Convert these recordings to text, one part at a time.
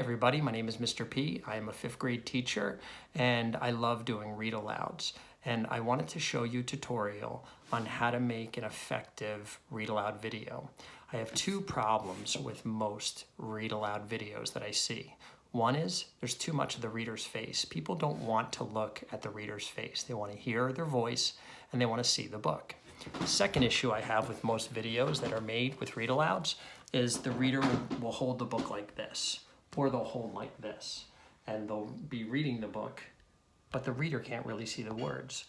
everybody, my name is Mr. P. I am a 5th grade teacher and I love doing read alouds. And I wanted to show you a tutorial on how to make an effective read aloud video. I have two problems with most read aloud videos that I see. One is there's too much of the reader's face. People don't want to look at the reader's face. They want to hear their voice and they want to see the book. The second issue I have with most videos that are made with read alouds is the reader will hold the book like this, or they'll hold like this, and they'll be reading the book, but the reader can't really see the words.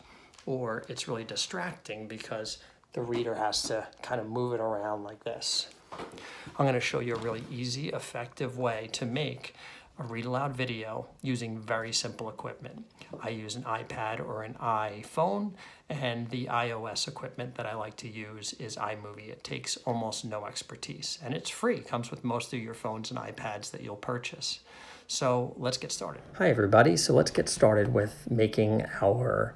Or it's really distracting because the reader has to kind of move it around like this. I'm going to show you a really easy, effective way to make a read aloud video using very simple equipment. I use an iPad or an iPhone, and the iOS equipment that I like to use is iMovie. It takes almost no expertise, and it's free. It comes with most of your phones and iPads that you'll purchase. So let's get started. Hi everybody, so let's get started with making our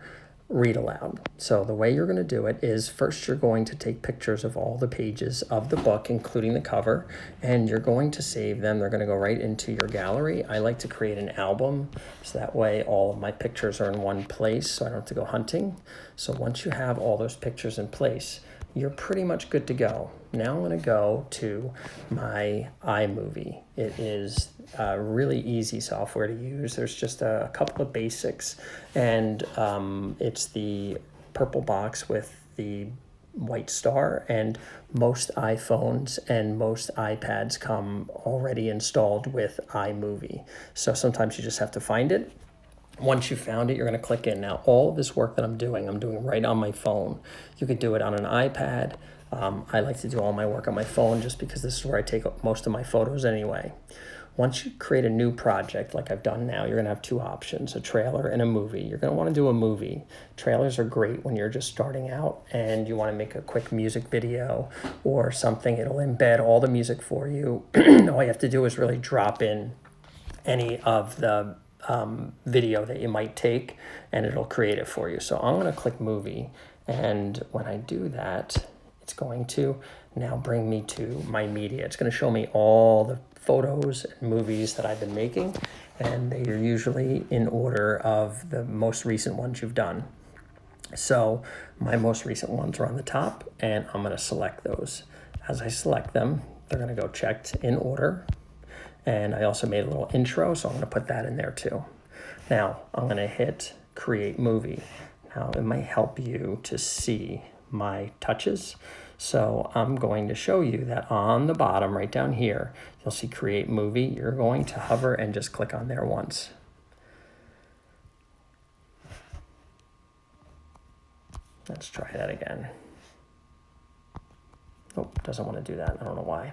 read aloud. So the way you're going to do it is first you're going to take pictures of all the pages of the book, including the cover, and you're going to save them. They're going to go right into your gallery. I like to create an album so that way all of my pictures are in one place so I don't have to go hunting. So once you have all those pictures in place, you're pretty much good to go. Now I'm going to go to my iMovie. It is really easy software to use. There's just a couple of basics, and it's the purple box with the white star, and most iPhones and most iPads come already installed with iMovie. So sometimes you just have to find it. Once you found it, you're going to click in. Now, all of this work that I'm doing right on my phone. You could do it on an iPad. I like to do all my work on my phone just because this is where I take most of my photos anyway. Once you create a new project like I've done now, you're going to have two options, a trailer and a movie. You're going to want to do a movie. Trailers are great when you're just starting out and you want to make a quick music video or something. It'll embed all the music for you. All you have to do is really drop in any of the video that you might take and it'll create it for you. So I'm going to click movie, and when I do that, it's going to now bring me to my media. It's going to show me all the photos and movies that I've been making, and they are usually in order of the most recent ones you've done. So my most recent ones are on the top, and I'm going to select those. As I select them, they're going to go checked in order. And I also made a little intro, so I'm going to put that in there too. Now, I'm going to hit Create Movie. Now, it might help you to see my touches. So I'm going to show you that on the bottom, right down here, you'll see Create Movie. You're going to hover and just click on there once. Let's try that again. Nope, doesn't want to do that. I don't know why.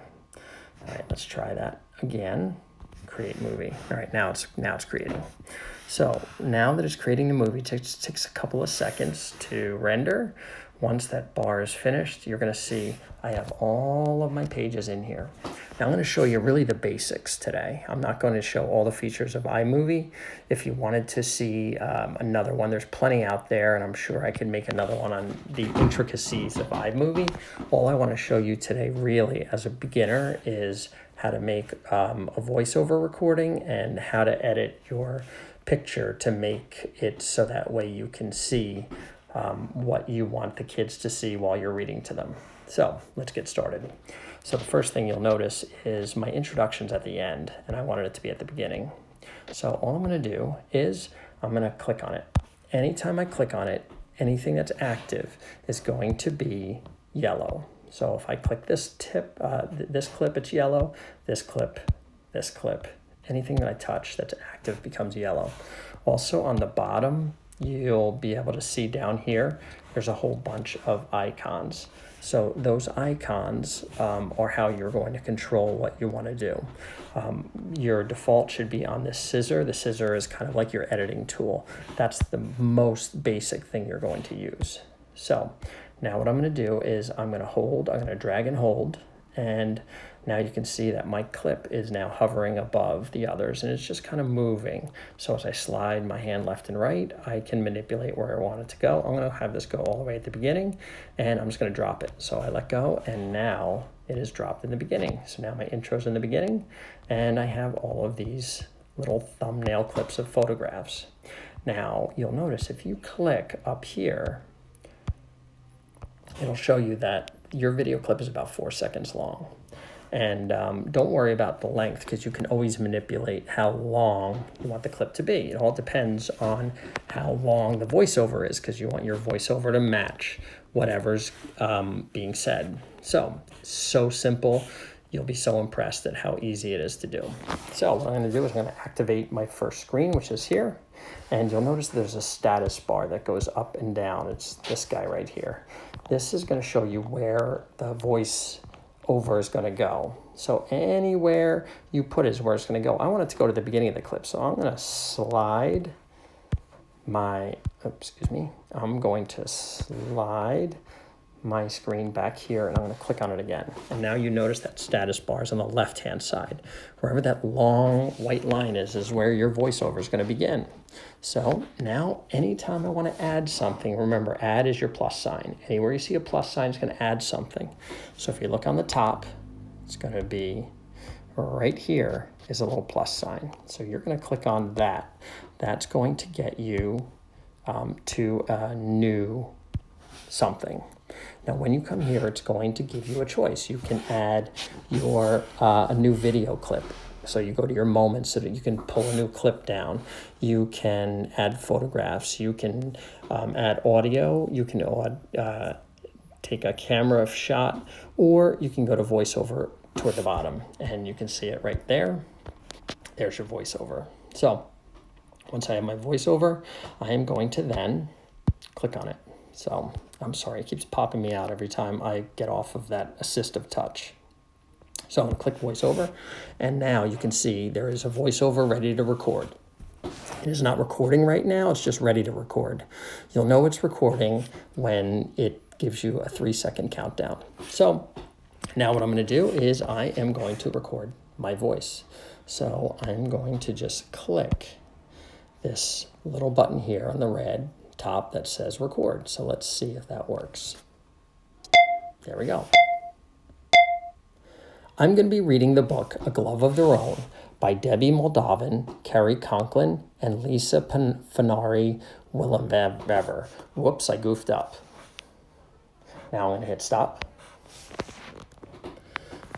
All right, let's try that again. Create movie. All right, now it's creating. So now that it's creating the movie, it takes a couple of seconds to render. Once that bar is finished, you're going to see I have all of my pages in here. Now I'm going to show you really the basics today. I'm not going to show all the features of iMovie. If you wanted to see another one, there's plenty out there, and I'm sure I could make another one on the intricacies of iMovie. All I want to show you today really as a beginner is how to make a voiceover recording and how to edit your picture to make it so that way you can see what you want the kids to see while you're reading to them. So let's get started. So the first thing you'll notice is my introduction's at the end, and I wanted it to be at the beginning. So all I'm going to do is I'm going to click on it. Anytime I click on it, anything that's active is going to be yellow. So if I click this this clip, it's yellow. This clip, anything that I touch that's active becomes yellow. Also on the bottom, you'll be able to see down here, there's a whole bunch of icons. So those icons are how you're going to control what you want to do. Your default should be on this scissor. The scissor is kind of like your editing tool. That's the most basic thing you're going to use. So now what I'm going to do is I'm going to drag and hold, and now you can see that my clip is now hovering above the others, and it's just kind of moving. So as I slide my hand left and right, I can manipulate where I want it to go. I'm going to have this go all the way at the beginning, and I'm just going to drop it. So I let go, and now it is dropped in the beginning. So now my intro's in the beginning, and I have all of these little thumbnail clips of photographs. Now, you'll notice if you click up here, it'll show you that your video clip is about 4 seconds long. And don't worry about the length, because you can always manipulate how long you want the clip to be. It all depends on how long the voiceover is, because you want your voiceover to match whatever's being said. So simple. You'll be so impressed at how easy it is to do. So what I'm going to do is I'm going to activate my first screen, which is here. And you'll notice there's a status bar that goes up and down. It's this guy right here. This is going to show you where the voice over is going to go. So anywhere you put is where it's going to go. I want it to go to the beginning of the clip. So I'm going to slide my, I'm going to slide my screen back here, and I'm going to click on it again. And now you notice that status bar is on the left-hand side. Wherever that long white line is where your voiceover is going to begin. So now anytime I want to add something, remember, add is your plus sign. Anywhere you see a plus sign is going to add something. So if you look on the top, it's going to be right here is a little plus sign. So you're going to click on that. That's going to get you to a new something. Now, when you come here, it's going to give you a choice. You can add your a new video clip. So you go to your moments so that you can pull a new clip down. You can add photographs. You can add audio. You can take a camera shot, or you can go to voiceover toward the bottom, and you can see it right there. There's your voiceover. So once I have my voiceover, I am going to then click on it. So I'm sorry, it keeps popping me out every time I get off of that assistive touch. So I'm going to click voiceover, and now you can see there is a voiceover ready to record. It is not recording right now, it's just ready to record. You'll know it's recording when it gives you a 3-second countdown. So now what I'm going to do is I am going to record my voice. So I'm going to just click this little button here on the red top that says record. So let's see if that works. There we go. I'm going to be reading the book A Glove of Their Own by Debbie Moldovan, Carrie Conklin, and Lisa Fanari Willenbever. Whoops, I goofed up. Now I'm going to hit stop.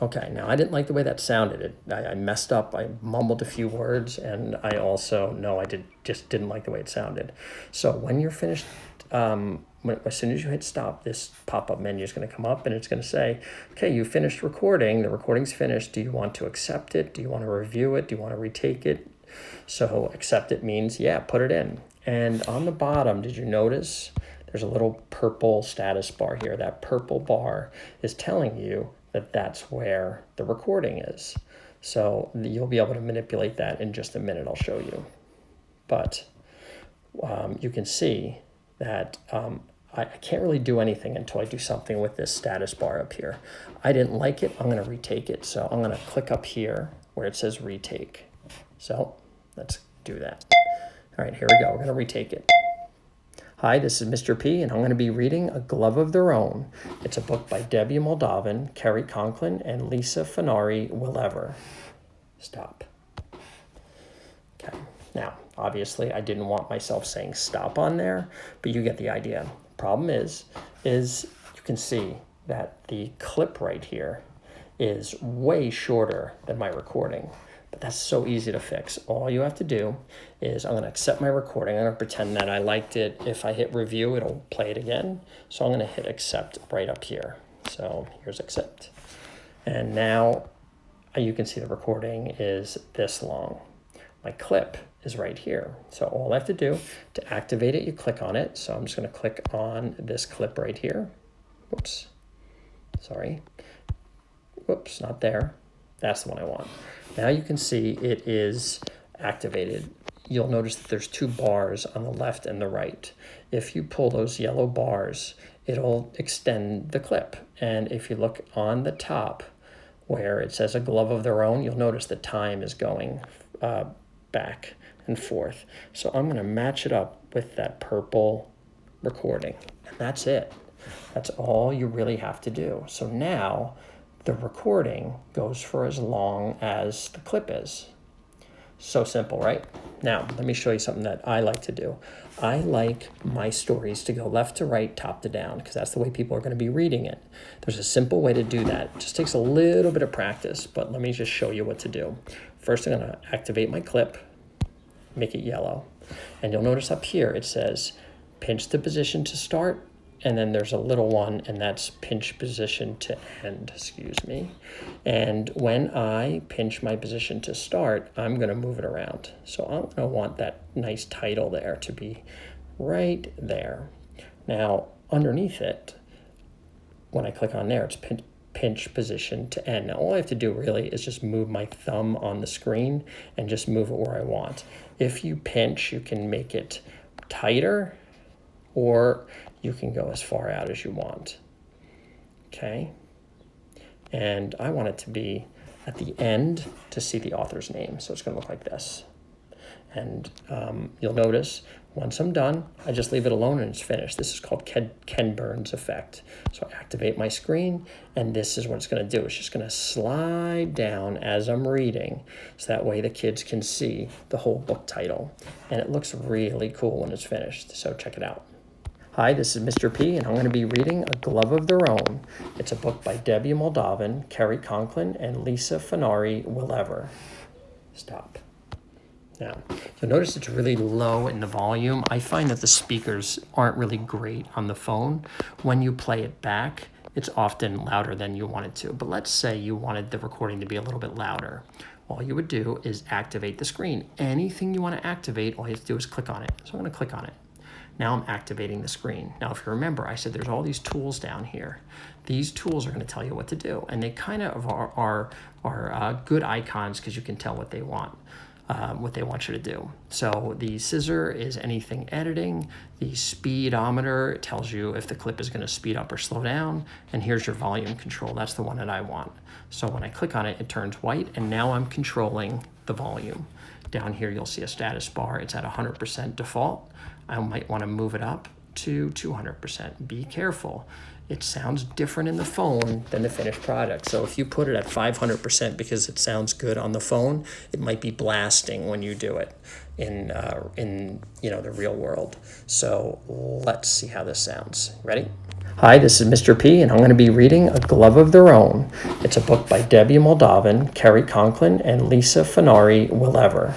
Okay, now I didn't like the way that sounded. I messed up, I mumbled a few words, and I also, just didn't like the way it sounded. So when you're finished, as soon as you hit stop, this pop-up menu is going to come up, and it's going to say, okay, you finished recording, the recording's finished, do you want to accept it, do you want to review it, do you want to retake it? So accept it means, yeah, put it in. And on the bottom, did you notice there's a little purple status bar here? That purple bar is telling you that that's where the recording is. So you'll be able to manipulate that in just a minute. I'll show you. But you can see that I can't really do anything until I do something with this status bar up here. I didn't like it. I'm going to retake it. So I'm going to click up here where it says retake. So let's do that. All right, here we go. We're going to retake it. Hi, this is Mr. P, and I'm going to be reading A Glove of Their Own. It's a book by Debbie Moldovan, Carrie Conklin, and Lisa Fanari Willenbever. Stop. Okay, now, obviously, I didn't want myself saying stop on there, but you get the idea. Problem is you can see that the clip right here is way shorter than my recording. But that's so easy to fix. All you have to do is I'm going to accept my recording. I'm going to pretend that I liked it. If I hit review, it'll play it again. So I'm going to hit accept right up here. So here's accept. And now you can see the recording is this long. My clip is right here. So all I have to do to activate it, you click on it. So I'm just going to click on this clip right here. Whoops. Sorry. Whoops, not there. That's the one I want. Now you can see it is activated. You'll notice that there's 2 bars on the left and the right. If you pull those yellow bars, it'll extend the clip. And if you look on the top where it says A Glove of Their Own, you'll notice the time is going back and forth. So I'm going to match it up with that purple recording. And that's it. That's all you really have to do. So now the recording goes for as long as the clip is. So simple, right? Now, let me show you something that I like to do. I like my stories to go left to right, top to down, because that's the way people are going to be reading it. There's a simple way to do that. It just takes a little bit of practice, but let me just show you what to do. First, I'm going to activate my clip, make it yellow. And you'll notice up here it says pinch the position to start, and then there's a little one, and that's pinch position to end, excuse me. And when I pinch my position to start, I'm going to move it around. So I'm going to want that nice title there to be right there. Now, underneath it, when I click on there, it's pinch position to end. Now, all I have to do really is just move my thumb on the screen and just move it where I want. If you pinch, you can make it tighter, or you can go as far out as you want. Okay. And I want it to be at the end to see the author's name. So it's going to look like this. And you'll notice once I'm done, I just leave it alone and it's finished. This is called Ken Burns effect. So I activate my screen, and this is what it's going to do. It's just going to slide down as I'm reading, so that way the kids can see the whole book title. And it looks really cool when it's finished. So check it out. Hi, this is Mr. P, and I'm going to be reading A Glove of Their Own. It's a book by Debbie Moldovan, Kerry Conklin, and Lisa Fenari Willever. Stop. Now, you'll notice it's really low in the volume. I find that the speakers aren't really great on the phone. When you play it back, it's often louder than you want it to. But let's say you wanted the recording to be a little bit louder. All you would do is activate the screen. Anything you want to activate, all you have to do is click on it. So I'm going to click on it. Now I'm activating the screen. Now, if you remember, I said there's all these tools down here. These tools are going to tell you what to do, and they kind of are good icons because you can tell what they want you to do. So the scissor is anything editing. The speedometer tells you if the clip is going to speed up or slow down. And here's your volume control. That's the one that I want. So when I click on it, it turns white, and now I'm controlling the volume. Down here, you'll see a status bar. It's at 100% default. I might want to move it up to 200%. Be careful. It sounds different in the phone than the finished product. So if you put it at 500% because it sounds good on the phone, it might be blasting when you do it in the real world. So let's see how this sounds. Ready? Hi, this is Mr. P, and I'm going to be reading A Glove of Their Own. It's a book by Debbie Moldovan, Kerry Conklin, and Lisa Fenari Willever.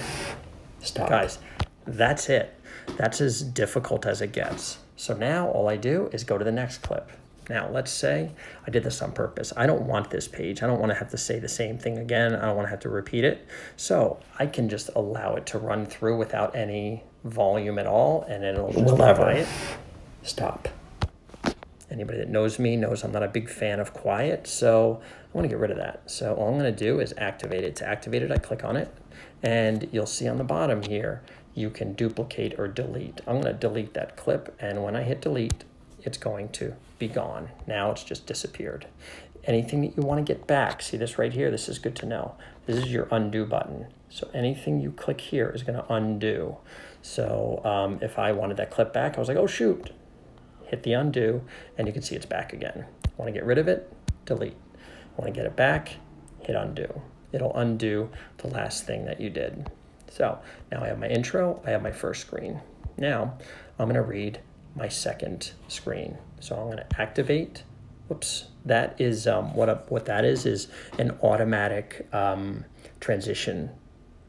Stop. Guys, that's it. That's as difficult as it gets. So now all I do is go to the next clip. Now, let's say I did this on purpose. I don't want this page. I don't want to have to say the same thing again. I don't want to have to repeat it. So I can just allow it to run through without any volume at all, and it'll just quiet. Stop. Anybody that knows me knows I'm not a big fan of quiet, so I want to get rid of that. So all I'm going to do is activate it. To activate it, I click on it, and you'll see on the bottom here, you can duplicate or delete. I'm going to delete that clip, and when I hit delete, it's going to be gone. Now it's just disappeared. Anything that you want to get back, see this right here, this is good to know. This is your undo button. So anything you click here is going to undo. So if I wanted that clip back, I was like, oh shoot, hit the undo, and you can see it's back again. Want to get rid of it? Delete. Want to get it back? Hit undo. It'll undo the last thing that you did. So now I have my intro, I have my first screen. Now I'm going to read my second screen. So I'm going to activate. Whoops. That is what that is an automatic transition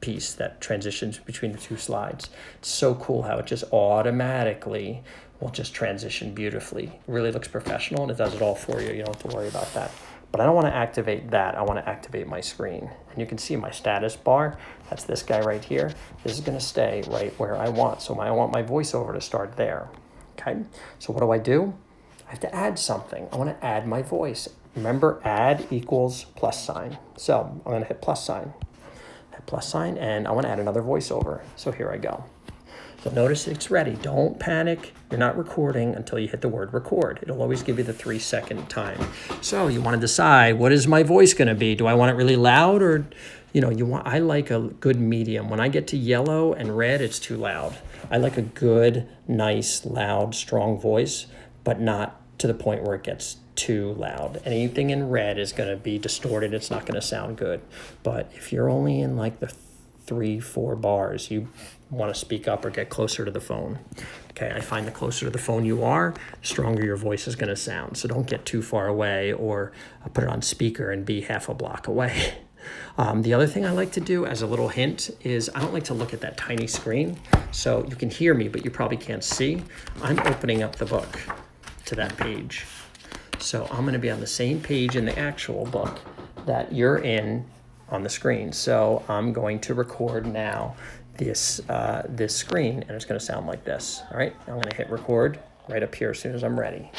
piece that transitions between the two slides. It's so cool how it just automatically will just transition beautifully. It really looks professional, and it does it all for you. You don't have to worry about that. But I don't want to activate that. I want to activate my screen. And you can see my status bar. That's this guy right here. This is going to stay right where I want. So I want my voiceover to start there. Okay. So what do? I have to add something. I want to add my voice. Remember, add equals plus sign. So I'm going to hit plus sign. Hit plus sign, and I want to add another voiceover. So here I go. So notice it's ready. Don't panic. You're not recording until you hit the word record. It'll always give you the 3-second time. So you want to decide, what is my voice going to be? Do I want it really loud, or, I like a good medium. When I get to yellow and red, it's too loud. I like a good, nice, loud, strong voice, but not to the point where it gets too loud. Anything in red is going to be distorted. It's not going to sound good. But if you're only in like the 3-4 bars, you want to speak up or get closer to the phone. Okay, I find the closer to the phone you are, the stronger your voice is going to sound. So don't get too far away or put it on speaker and be half a block away. The other thing I like to do as a little hint is I don't like to look at that tiny screen. So you can hear me, but you probably can't see. I'm opening up the book to that page. So I'm going to be on the same page in the actual book that you're in on the screen. So I'm going to record now this screen, and it's going to sound like this. All right, I'm going to hit record right up here as soon as I'm ready.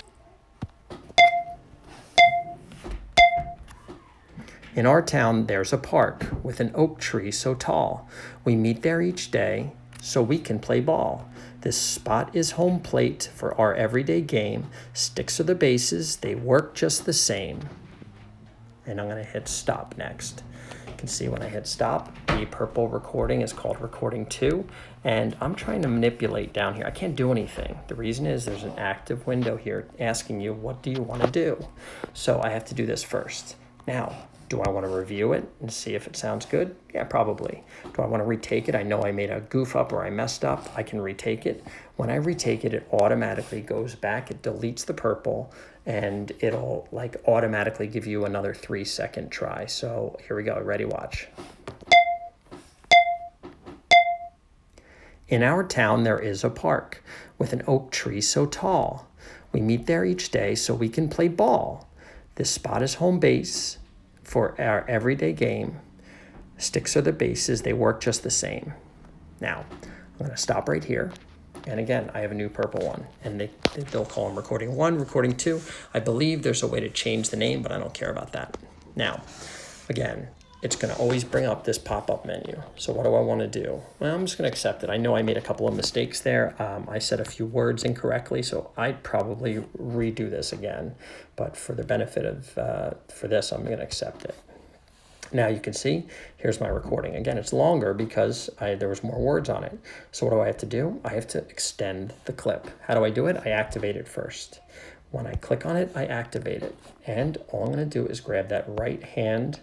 In our town, there's a park with an oak tree so tall. We meet there each day so we can play ball. This spot is home plate for our everyday game. Sticks are the bases, they work just the same. And I'm going to hit stop next. You can see when I hit stop, the purple recording is called recording 2. And I'm trying to manipulate down here. I can't do anything. The reason is there's an active window here asking you, what do you want to do? So I have to do this first. Now, do I want to review it and see if it sounds good? Yeah, probably. Do I want to retake it? I know I made a goof up or I messed up. I can retake it. When I retake it, it automatically goes back. It deletes the purple, and it'll like automatically give you another 3-second try. So here we go. Ready? Watch. In our town, there is a park with an oak tree so tall. We meet there each day so we can play ball. This spot is home base for our everyday game. Sticks are the bases, they work just the same. Now, I'm going to stop right here. And again, I have a new purple one, and they'll call them recording 1, recording 2. I believe there's a way to change the name, but I don't care about that. Now, again, it's going to always bring up this pop-up menu. So what do I want to do? Well, I'm just going to accept it. I know I made a couple of mistakes there. I said a few words incorrectly, so I'd probably redo this again. But for the benefit of, for this, I'm going to accept it. Now you can see, here's my recording. Again, it's longer because there was more words on it. So what do I have to do? I have to extend the clip. How do I do it? I activate it first. When I click on it, I activate it. And all I'm going to do is grab that right hand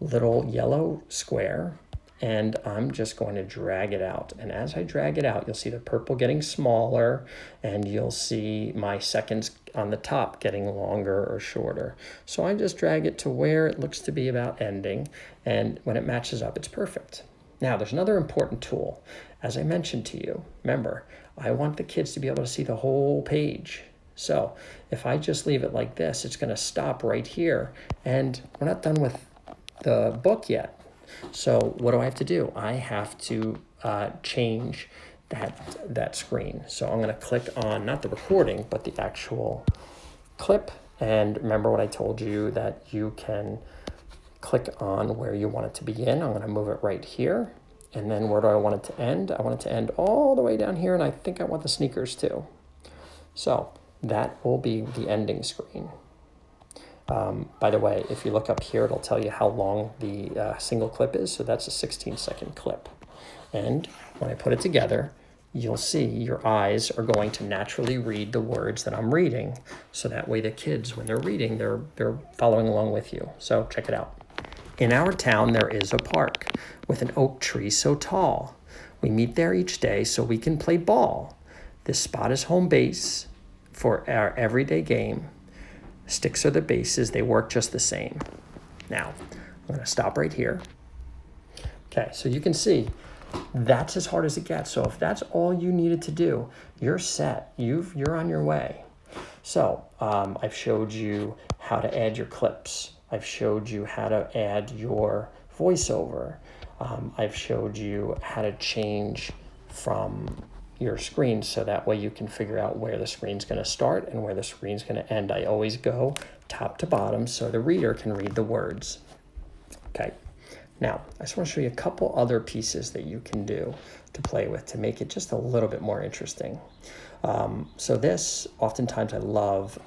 little yellow square, and I'm just going to drag it out. And as I drag it out, you'll see the purple getting smaller, and you'll see my seconds on the top getting longer or shorter. So I just drag it to where it looks to be about ending, and when it matches up, it's perfect. Now, there's another important tool. As I mentioned to you, remember, I want the kids to be able to see the whole page. So if I just leave it like this, it's going to stop right here, and we're not done with the book yet. So what do I have to do? I have to change that screen. So I'm going to click on not the recording, but the actual clip. And remember what I told you, that you can click on where you want it to begin. I'm going to move it right here. And then where do I want it to end? I want it to end all the way down here, and I think I want the sneakers too. So that will be the ending screen. By the way, if you look up here, it'll tell you how long the single clip is. So that's a 16-second clip. And when I put it together, you'll see your eyes are going to naturally read the words that I'm reading. So that way the kids, when they're reading, they're following along with you. So check it out. In our town, there is a park with an oak tree so tall. We meet there each day so we can play ball. This spot is home base for our everyday game. Sticks are the bases, they work just the same. Now, I'm going to stop right here. Okay, so you can see that's as hard as it gets. So if that's all you needed to do, you're set. You're on your way. So I've showed you how to add your clips. I've showed you how to add your voiceover. I've showed you how to change from your screen so that way you can figure out where the screen's going to start and where the screen's going to end. I always go top to bottom so the reader can read the words. Okay, now I just want to show you a couple other pieces that you can do to play with to make it just a little bit more interesting. So this, oftentimes I love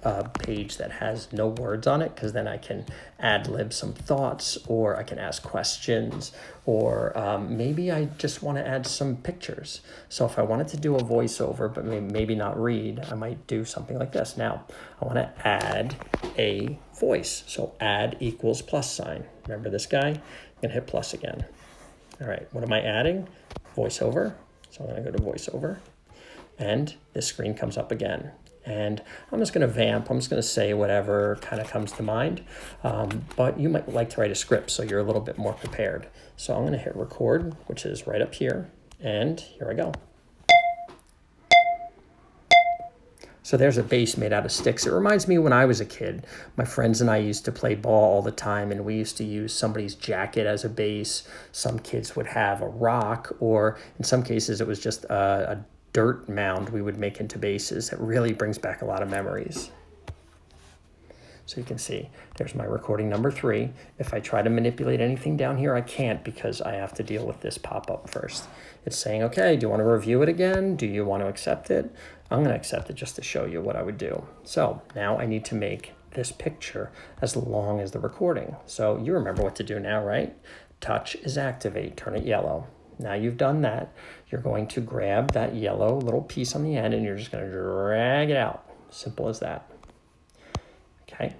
a page that has no words on it, because then I can ad-lib some thoughts, or I can ask questions, or maybe I just want to add some pictures. So if I wanted to do a voiceover, but maybe not read, I might do something like this. Now, I want to add a voice. So add equals plus sign. Remember this guy? I'm going to hit plus again. All right, what am I adding? Voiceover. So I'm going to go to voiceover. And this screen comes up again. And I'm just going to vamp. I'm just going to say whatever kind of comes to mind. But you might like to write a script so you're a little bit more prepared. So I'm going to hit record, which is right up here. And here I go. So there's a bass made out of sticks. It reminds me when I was a kid, my friends and I used to play ball all the time, and we used to use somebody's jacket as a bass. Some kids would have a rock, or in some cases it was just a dirt mound we would make into basses. It really brings back a lot of memories. So you can see there's my recording number 3. If I try to manipulate anything down here, I can't, because I have to deal with this pop-up first. It's saying, okay, do you want to review it again? Do you want to accept it? I'm going to accept it just to show you what I would do. So now I need to make this picture as long as the recording. So you remember what to do now, right? Touch is activate, turn it yellow. Now you've done that, you're going to grab that yellow little piece on the end and you're just going to drag it out. Simple as that. Okay,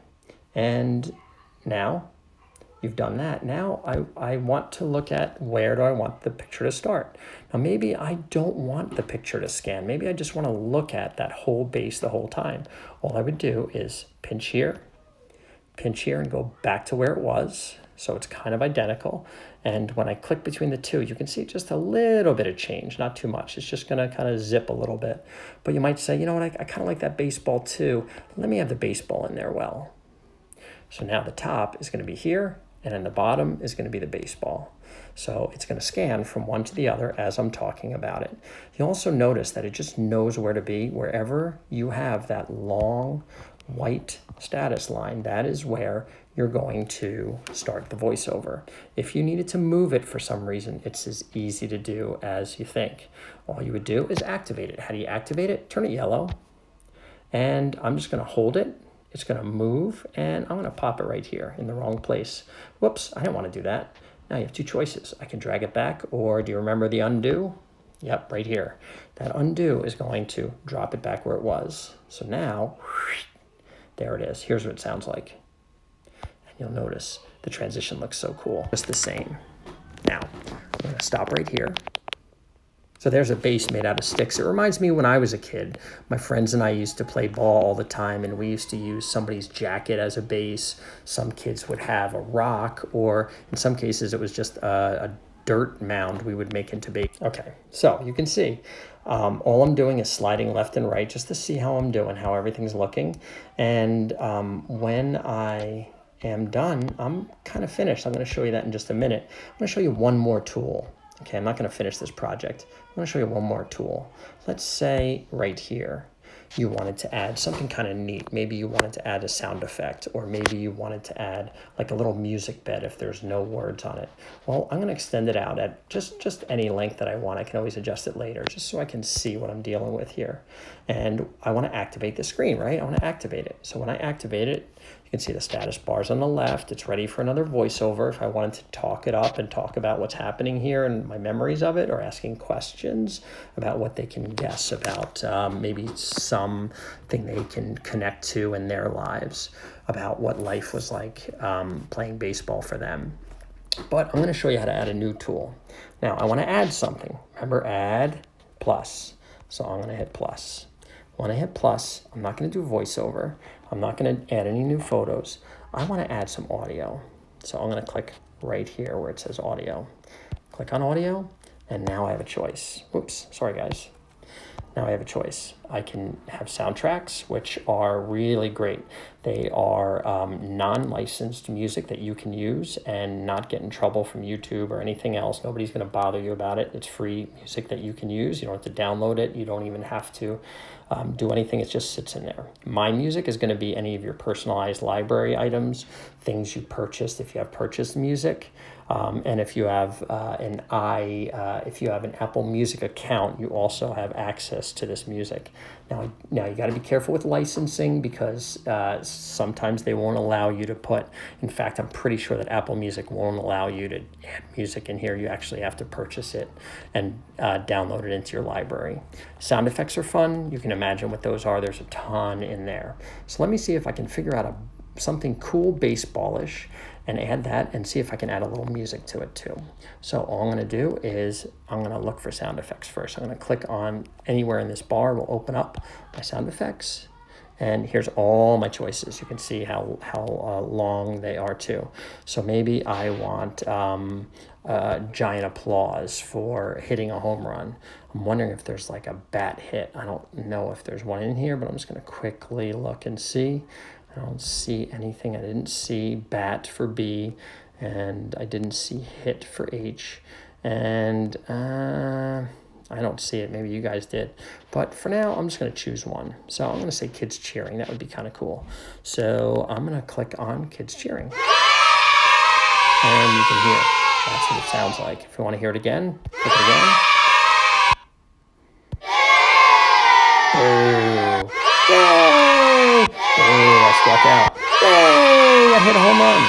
and now you've done that. Now I want to look at, where do I want the picture to start? Now maybe I don't want the picture to scan. Maybe I just want to look at that whole base the whole time. All I would do is pinch here, and go back to where it was. So it's kind of identical. And when I click between the two, you can see just a little bit of change, not too much. It's just gonna kind of zip a little bit. But you might say, you know what, I kind of like that baseball too. Let me have the baseball in there well. So now the top is gonna be here, and then the bottom is gonna be the baseball. So it's gonna scan from one to the other as I'm talking about it. You'll also notice that it just knows where to be. Wherever you have that long white status line, that is where you're going to start the voiceover. If you needed to move it for some reason, it's as easy to do as you think. All you would do is activate it. How do you activate it? Turn it yellow, and I'm just gonna hold it. It's gonna move, and I'm gonna pop it right here in the wrong place. Whoops, I didn't wanna do that. Now you have 2 choices. I can drag it back, or do you remember the undo? Yep, right here. That undo is going to drop it back where it was. So now, there it is. Here's what it sounds like. You'll notice the transition looks so cool. Just the same. Now, I'm going to stop right here. So there's a bass made out of sticks. It reminds me when I was a kid, my friends and I used to play ball all the time, and we used to use somebody's jacket as a bass. Some kids would have a rock, or in some cases it was just a dirt mound we would make into bass. Okay, so you can see all I'm doing is sliding left and right just to see how I'm doing, how everything's looking. And when I am done, I'm kind of finished. I'm going to show you that in just a minute. I'm going to show you one more tool. Okay, I'm not going to finish this project. I'm going to show you one more tool. Let's say right here, you wanted to add something kind of neat. Maybe you wanted to add a sound effect, or maybe you wanted to add like a little music bed if there's no words on it. Well, I'm going to extend it out at just any length that I want. I can always adjust it later, just so I can see what I'm dealing with here. And I want to activate the screen, right? I want to activate it. So when I activate it, you can see the status bars on the left. It's ready for another voiceover if I wanted to talk it up and talk about what's happening here and my memories of it, or asking questions about what they can guess about, maybe something they can connect to in their lives, about what life was like playing baseball for them. But I'm going to show you how to add a new tool. Now, I want to add something. Remember, add plus. So I'm going to hit plus. When I hit plus, I'm not going to do voiceover. I'm not going to add any new photos. I want to add some audio. So I'm going to click right here where it says audio. Click on audio, and now I have a choice. Whoops, sorry guys. Now I have a choice. I can have soundtracks, which are really great. They are non-licensed music that you can use and not get in trouble from YouTube or anything else. Nobody's going to bother you about it. It's free music that you can use. You don't have to download it. You don't even have to do anything. It just sits in there. My music is going to be any of your personalized library items, things you purchased if you have purchased music. And if you have if you have an Apple Music account, you also have access to this music. Now you got to be careful with licensing because sometimes they won't allow you to put, in fact, I'm pretty sure that Apple Music won't allow you to add music in here. You actually have to purchase it and download it into your library. Sound effects are fun. You can imagine what those are. There's a ton in there. So let me see if I can figure out something cool baseballish and add that and see if I can add a little music to it too. So all I'm going to do is I'm going to look for sound effects first. I'm going to click on anywhere in this bar. We'll open up my sound effects. And here's all my choices. You can see how long they are too. So maybe I want giant applause for hitting a home run. I'm wondering if there's like a bat hit. I don't know if there's one in here, but I'm just going to quickly look and see. I don't see anything. I didn't see bat for B, and I didn't see hit for H, and I don't see it. Maybe you guys did. But for now, I'm just going to choose one. So I'm going to say kids cheering. That would be kind of cool. So I'm going to click on kids cheering. And you can hear it. That's what it sounds like. If you want to hear it again, click it again. Ooh. Yay! Ooh, I struck out. Yay! I hit a home run.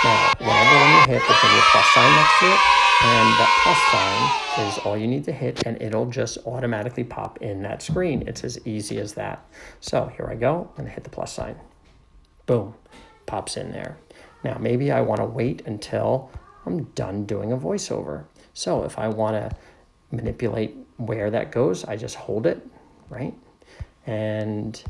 Now, whenever when you hit, there's going to be a plus sign next to it. And that plus sign is all you need to hit, and it'll just automatically pop in that screen. It's as easy as that. So here I go. I'm going to hit the plus sign. Boom. Pops in there. Now, maybe I want to wait until I'm done doing a voiceover. So if I want to manipulate where that goes, I just hold it, right? And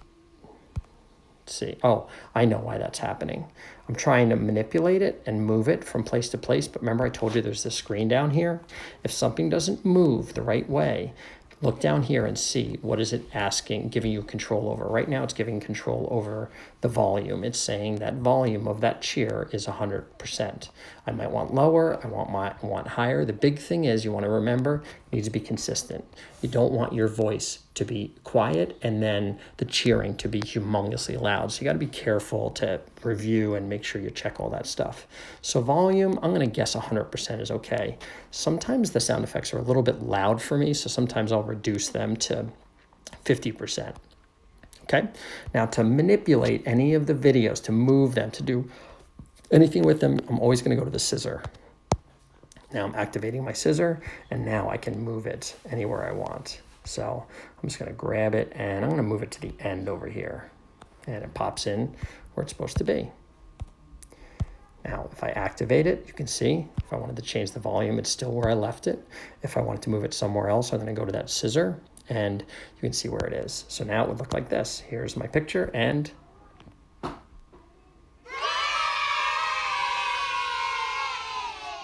see. Oh, I know why that's happening. I'm trying to manipulate it and move it from place to place, but remember I told you there's this screen down here? If something doesn't move the right way, look down here and see what is it asking, giving you control over. Right now it's giving control over the volume. It's saying that volume of that cheer is 100%. I might want lower, I want higher. The big thing is you want to remember, it needs to be consistent. You don't want your voice to be quiet and then the cheering to be humongously loud. So you got to be careful to review and make sure you check all that stuff. So volume, I'm going to guess 100% is okay. Sometimes the sound effects are a little bit loud for me, so sometimes I'll reduce them to 50%. Okay, now to manipulate any of the videos, to move them, to do anything with them, I'm always going to go to the scissor. Now I'm activating my scissor, and now I can move it anywhere I want. So I'm just going to grab it, and I'm going to move it to the end over here. And it pops in where it's supposed to be. Now, if I activate it, you can see, if I wanted to change the volume, it's still where I left it. If I wanted to move it somewhere else, I'm going to go to that scissor, and you can see where it is. So now it would look like this. Here's my picture, and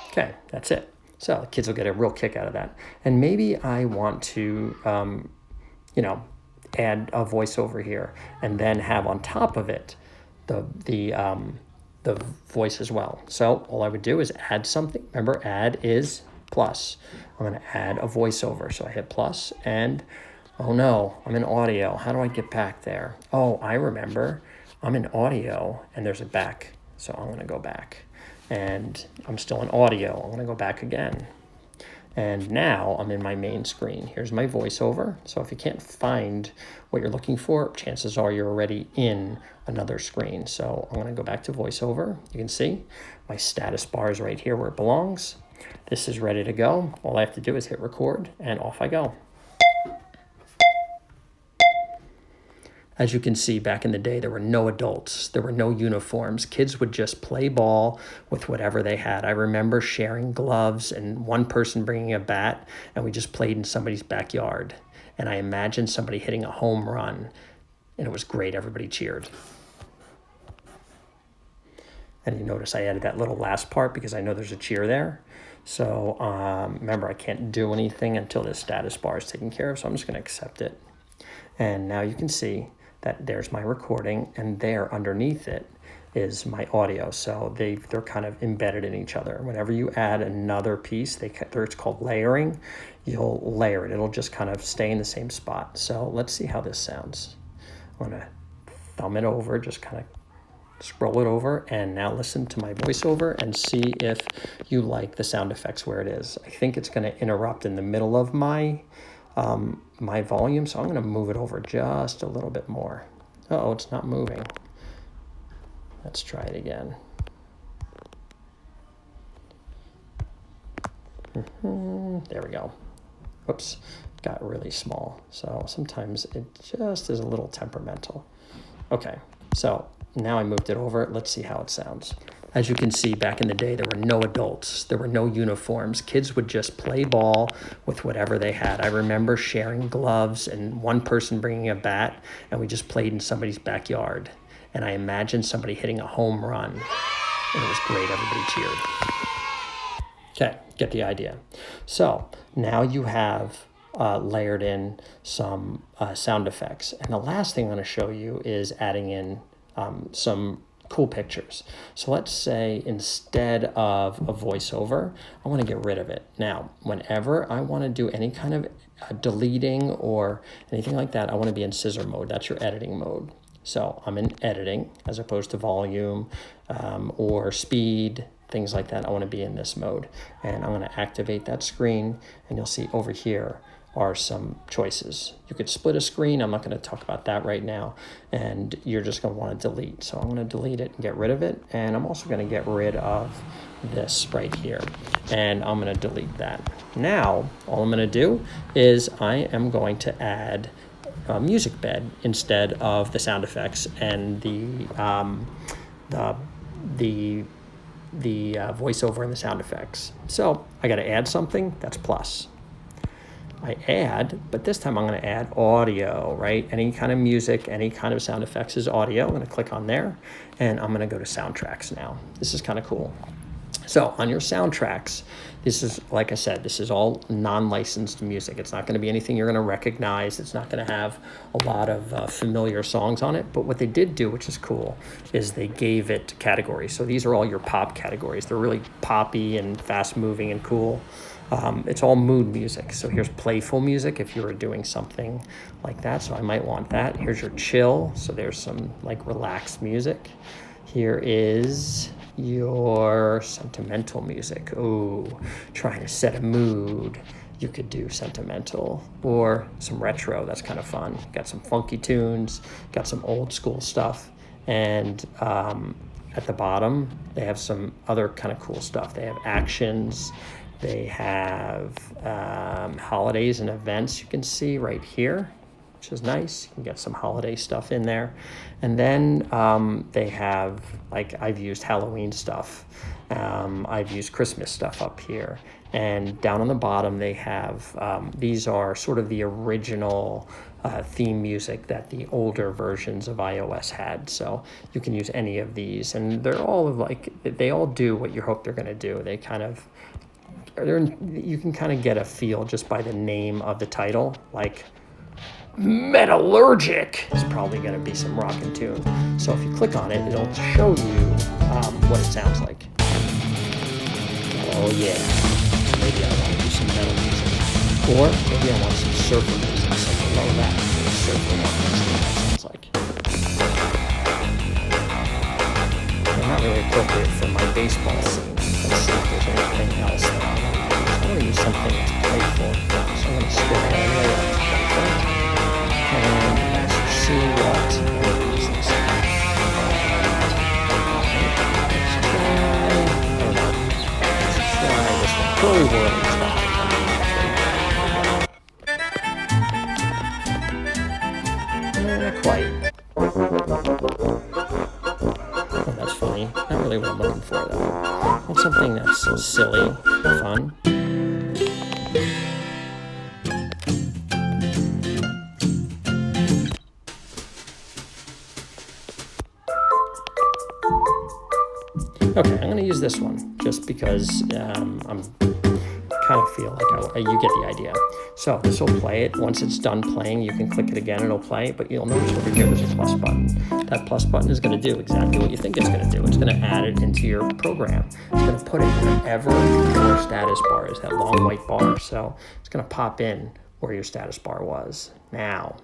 okay, that's it. So the kids will get a real kick out of that. And maybe I want to, add a voiceover here and then have on top of it the voice as well. So all I would do is add something. Remember, add is plus. I'm going to add a voiceover. So I hit plus and, oh no, I'm in audio. How do I get back there? Oh, I remember. I'm in audio and there's a back. So I'm going to go back. And I'm still in audio. I'm going to go back again. And now I'm in my main screen. Here's my voiceover. So if you can't find what you're looking for, chances are you're already in another screen. So I'm going to go back to voiceover. You can see my status bar is right here where it belongs. This is ready to go. All I have to do is hit record and off I go. As you can see, back in the day, there were no adults. There were no uniforms. Kids would just play ball with whatever they had. I remember sharing gloves and one person bringing a bat, and we just played in somebody's backyard. And I imagined somebody hitting a home run, and it was great. Everybody cheered. And you notice I added that little last part because I know there's a cheer there. So remember, I can't do anything until this status bar is taken care of, so I'm just going to accept it. And now you can see that there's my recording, and there underneath it is my audio. So they're kind of embedded in each other. Whenever you add another piece, it's called layering, you'll layer it. It'll just kind of stay in the same spot. So let's see how this sounds. I'm going to thumb it over, just kind of scroll it over, and now listen to my voiceover and see if you like the sound effects where it is. I think it's going to interrupt in the middle of my my volume, so I'm going to move it over just a little bit more. Uh-oh, it's not moving. Let's try it again. There we go. Whoops, got really small. So sometimes it just is a little temperamental. Okay, so now I moved it over. Let's see how it sounds. As you can see, back in the day, there were no adults. There were no uniforms. Kids would just play ball with whatever they had. I remember sharing gloves and one person bringing a bat, and we just played in somebody's backyard. And I imagined somebody hitting a home run, and it was great. Everybody cheered. Okay, get the idea. So now you have layered in some sound effects. And the last thing I'm going to show you is adding in some cool pictures. So let's say instead of a voiceover, I want to get rid of it. Now, whenever I want to do any kind of deleting or anything like that, I want to be in scissor mode. That's your editing mode. So I'm in editing as opposed to volume or speed, things like that. I want to be in this mode. And I'm going to activate that screen, and you'll see over here are some choices. You could split a screen. I'm not going to talk about that right now. And you're just going to want to delete. So I'm going to delete it and get rid of it. And I'm also going to get rid of this right here. And I'm going to delete that. Now, all I'm going to do is I am going to add a music bed instead of the sound effects and the voiceover and the sound effects. So I got to add something. That's plus. I add, but this time I'm going to add audio, right? Any kind of music, any kind of sound effects is audio. I'm going to click on there, and I'm going to go to soundtracks now. This is kind of cool. So on your soundtracks, this is, like I said, this is all non-licensed music. It's not going to be anything you're going to recognize. It's not going to have a lot of familiar songs on it. But what they did do, which is cool, is they gave it categories. So these are all your pop categories. They're really poppy and fast-moving and cool. It's all mood music. So here's playful music if you were doing something like that. So I might want that. Here's your chill. So there's some like relaxed music. Here is your sentimental music. Oh, trying to set a mood. You could do sentimental or some retro. That's kind of fun. Got some funky tunes, got some old school stuff. And at the bottom, they have some other kind of cool stuff. They have actions. They have holidays and events you can see right here, which is nice. You can get some holiday stuff in there. And then they have, like, I've used Halloween stuff. I've used Christmas stuff up here. And down on the bottom, they have, these are sort of the original theme music that the older versions of iOS had. So you can use any of these. And they're all like, they all do what you hope they're going to do. They kind of, you can kind of get a feel just by the name of the title, like Metallurgic is probably going to be some rockin' tune. So if you click on it, it'll show you what it sounds like. Oh yeah, maybe I want to do some metal music, or maybe I want some surfer music. So below that, surfer music sounds like. They're not really appropriate for my baseball scene. Let's see if there's anything else that I want to use. I want to use something that's playful. So I'm going to skip all the way up to playful. And let's see what is this. Let's try this one. Curly whirling stuff. Not quite. Oh, that's funny. Not really what I'm looking for, though. I want something that's silly, fun. Okay, I'm going to use this one just because I'm kind of feel like you get the idea. So this will play it. Once it's done playing, you can click it again, it'll play, but you'll notice over here there's a plus button. That plus button is going to do exactly what you think it's going to do. It's going to add it into your program. It's going to put it wherever your status bar is, that long white bar. So it's going to pop in where your status bar was. Now,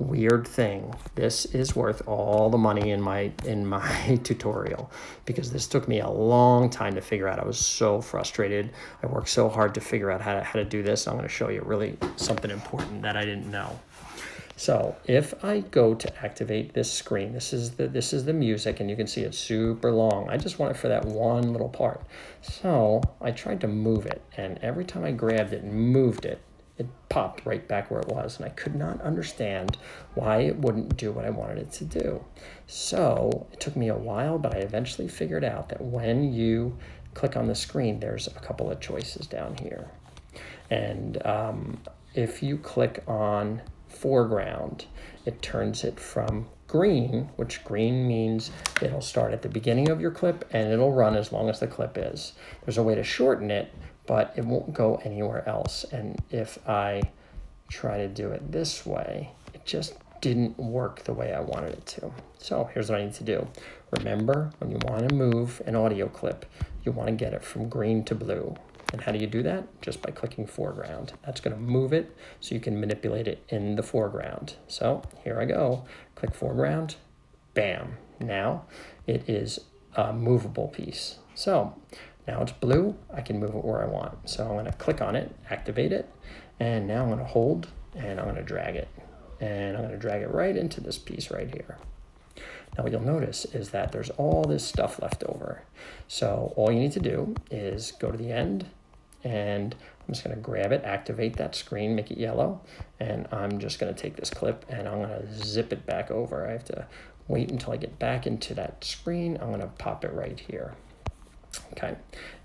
weird thing. This is worth all the money in my tutorial, because this took me a long time to figure out. I was so frustrated. I worked so hard to figure out how to do this. I'm going to show you really something important that I didn't know. So if I go to activate this screen, this is the music, and you can see it's super long. I just want it for that one little part. So I tried to move it, and every time I grabbed it and moved it, it popped right back where it was, and I could not understand why it wouldn't do what I wanted it to do. So it took me a while, but I eventually figured out that when you click on the screen, there's a couple of choices down here. And if you click on foreground, it turns it from green, which green means it'll start at the beginning of your clip and it'll run as long as the clip is. There's a way to shorten it, but it won't go anywhere else. And if I try to do it this way, it just didn't work the way I wanted it to. So here's what I need to do. Remember, when you want to move an audio clip, you want to get it from green to blue. And how do you do that? Just by clicking foreground. That's going to move it so you can manipulate it in the foreground. So here I go. Click foreground. Bam. Now it is a movable piece. So now it's blue. I can move it where I want. So I'm going to click on it, activate it, and now I'm going to hold and I'm going to drag it. And I'm going to drag it right into this piece right here. Now what you'll notice is that there's all this stuff left over. So all you need to do is go to the end, and I'm just going to grab it, activate that screen, make it yellow, and I'm just going to take this clip and I'm going to zip it back over. I have to wait until I get back into that screen. I'm going to pop it right here. Okay,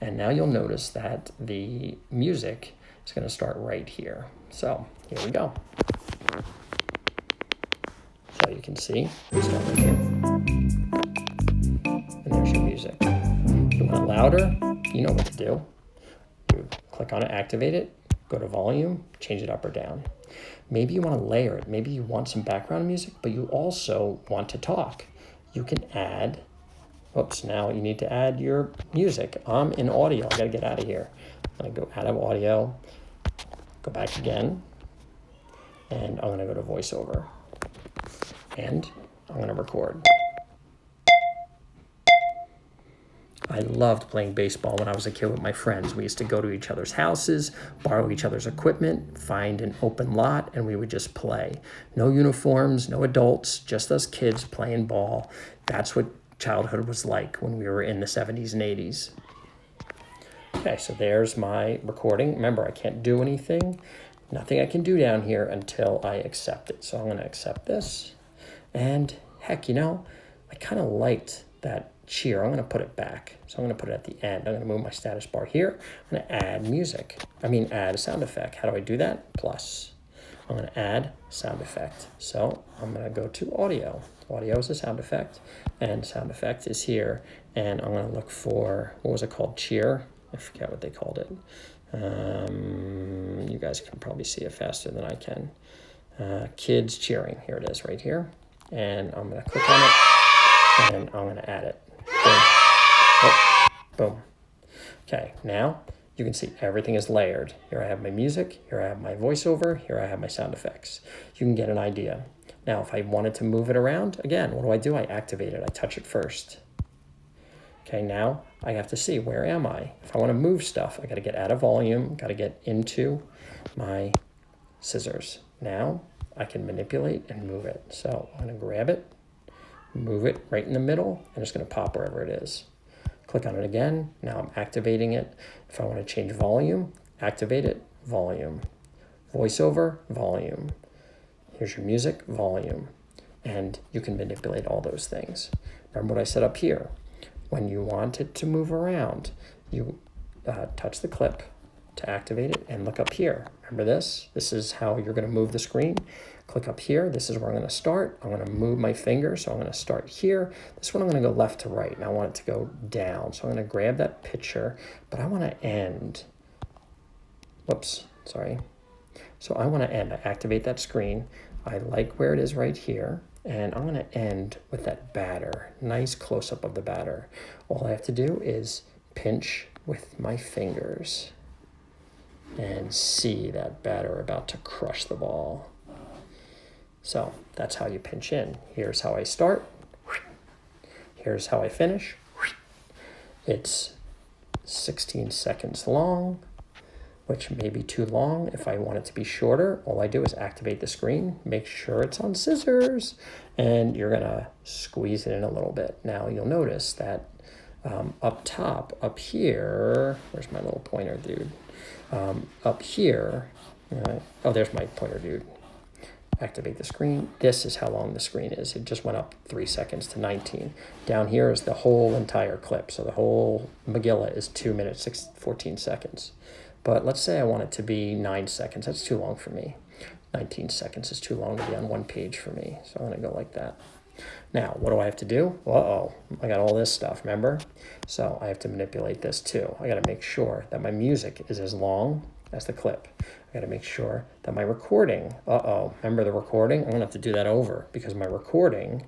and now you'll notice that the music is going to start right here. So here we go. So you can see, we start right here. And there's your music. If you want it louder, you know what to do. You click on it, activate it, go to volume, change it up or down. Maybe you want to layer it. Maybe you want some background music, but you also want to talk. You can add, whoops, now you need to add your music. I'm in audio. I got to get out of here. I'm going to go out of audio, go back again, and I'm going to go to voiceover. And I'm going to record. I loved playing baseball when I was a kid with my friends. We used to go to each other's houses, borrow each other's equipment, find an open lot, and we would just play. No uniforms, no adults, just us kids playing ball. That's what childhood was like when we were in the 70s and 80s. Okay, so there's my recording. Remember, I can't do anything. Nothing I can do down here until I accept it. So I'm going to accept this. And heck, you know, I kind of liked that cheer. I'm going to put it back. So I'm going to put it at the end. I'm going to move my status bar here. I'm going to add music. Add a sound effect. How do I do that? Plus. I'm going to add sound effect. So I'm going to go to audio. Audio is a sound effect, and sound effect is here. And I'm going to look for, what was it called? Cheer. I forget what they called it. You guys can probably see it faster than I can. Kids cheering. Here it is right here. And I'm going to click on it, and I'm going to add it. Boom. Oh, boom. Okay, now you can see everything is layered. Here I have my music, here I have my voiceover, here I have my sound effects. You can get an idea. Now, if I wanted to move it around, again, what do? I activate it. I touch it first. Okay, now I have to see, where am I? If I want to move stuff, I got to get out of volume, got to get into my scissors. Now I can manipulate and move it. So I'm going to grab it, move it right in the middle, and it's going to pop wherever it is. Click on it again. Now I'm activating it. If I want to change volume, activate it, volume. Voiceover, volume. Here's your music, volume. And you can manipulate all those things. Remember what I said up here. When you want it to move around, you touch the clip to activate it and look up here. Remember this? This is how you're going to move the screen. Click up here. This is where I'm going to start. I'm going to move my finger, so I'm going to start here. This one I'm going to go left to right, and I want it to go down. So I'm going to grab that picture, but I want to end. Whoops, sorry. So I want to end. I activate that screen. I like where it is right here, and I'm going to end with that batter. Nice close-up of the batter. All I have to do is pinch with my fingers and see that batter about to crush the ball. So that's how you pinch in. Here's how I start. Here's how I finish. It's 16 seconds long, which may be too long. If I want it to be shorter, all I do is activate the screen, make sure it's on scissors, and you're gonna squeeze it in a little bit. Now you'll notice that up top, up here, where's my little pointer dude? Up here, oh, there's my pointer dude. Activate the screen. This is how long the screen is. It just went up 3 seconds to 19. Down here is the whole entire clip. So the whole Megillah is 2 minutes, 14 seconds. But let's say I want it to be 9 seconds. That's too long for me. 19 seconds is too long to be on one page for me. So I'm going to go like that. Now, what do I have to do? Uh-oh, I got all this stuff, remember? So I have to manipulate this too. I got to make sure that my music is as long as the clip. I got to make sure that my recording, remember the recording? I'm going to have to do that over because my recording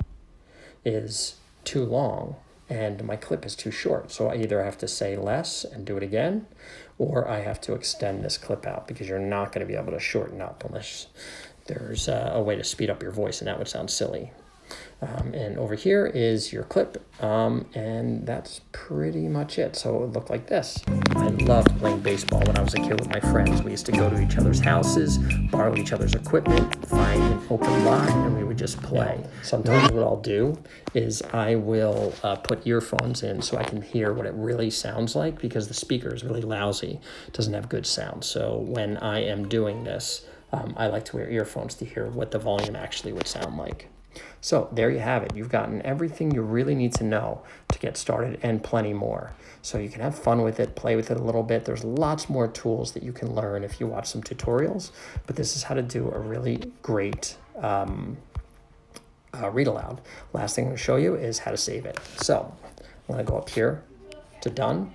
is too long and my clip is too short. So I either have to say less and do it again, or I have to extend this clip out because you're not going to be able to shorten up unless there's a way to speed up your voice, and that would sound silly. And over here is your clip, and that's pretty much it. So it would look like this. I loved playing baseball when I was a kid with my friends. We used to go to each other's houses, borrow each other's equipment, find an open lot, and we would just play. Sometimes what I'll do is I will put earphones in so I can hear what it really sounds like, because the speaker is really lousy. It doesn't have good sound. So when I am doing this, I like to wear earphones to hear what the volume actually would sound like. So there you have it. You've gotten everything you really need to know to get started and plenty more. So you can have fun with it, play with it a little bit. There's lots more tools that you can learn if you watch some tutorials, but this is how to do a really great read aloud. Last thing I'm going to show you is how to save it. So I'm going to go up here to done.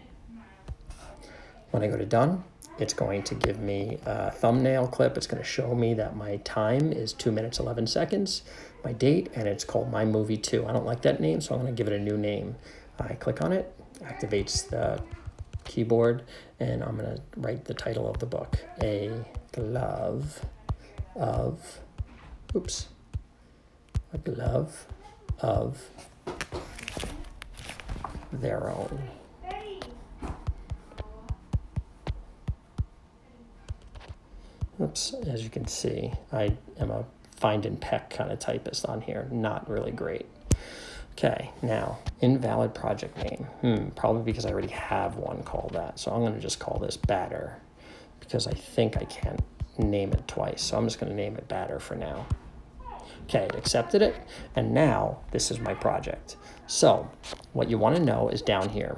When I go to done, it's going to give me a thumbnail clip. It's going to show me that my time is 2 minutes, 11 seconds, my date, and it's called My Movie 2. I don't like that name, so I'm going to give it a new name. I click on it, activates the keyboard, and I'm going to write the title of the book, A Glove of Their Own. Oops, as you can see, I am a find and peck kind of typist on here. Not really great. Okay, now, invalid project name. Probably because I already have one called that. So I'm going to just call this Batter because I think I can't name it twice. So I'm just going to name it Batter for now. Okay, accepted it. And now this is my project. So what you want to know is down here.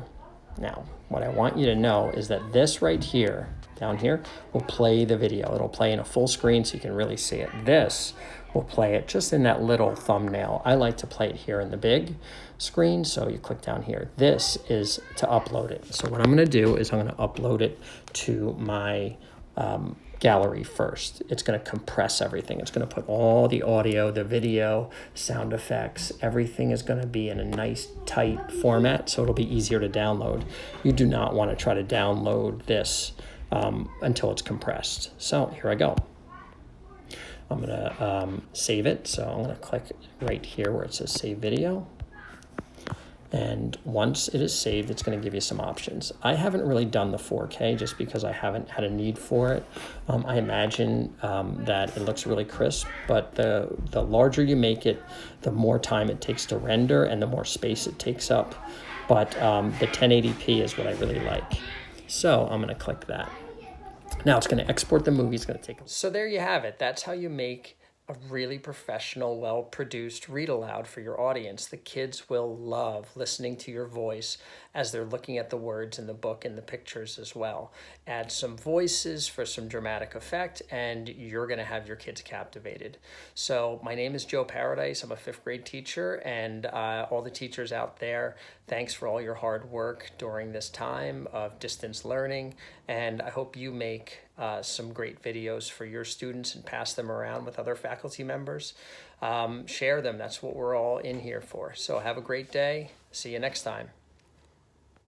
Now, what I want you to know is that this right here, down here, will play the video. It'll play in a full screen so you can really see it. This will play it just in that little thumbnail. I like to play it here in the big screen, so you click down here. This is to upload it. So what I'm going to do is I'm going to upload it to my gallery first. It's going to compress everything. It's going to put all the audio, the video, sound effects, everything is going to be in a nice tight format, so it'll be easier to download. You do not want to try to download this until it's compressed. So here I go. I'm going to save it. So I'm going to click right here where it says save video. And once it is saved, it's going to give you some options. I haven't really done the 4K just because I haven't had a need for it. I imagine that it looks really crisp, but the larger you make it, the more time it takes to render and the more space it takes up. But the 1080p is what I really like. So I'm going to click that. Now it's going to export the movie. It's going to take. So there you have it. That's how you make a really professional, well-produced read aloud for your audience. The kids will love listening to your voice as they're looking at the words in the book and the pictures as well. Add some voices for some dramatic effect, and you're going to have your kids captivated. So my name is Joe Paradise. I'm a 5th grade teacher, and all the teachers out there, thanks for all your hard work during this time of distance learning, and I hope you make some great videos for your students and pass them around with other faculty members. Share them. That's what we're all in here for. So have a great day. See you next time.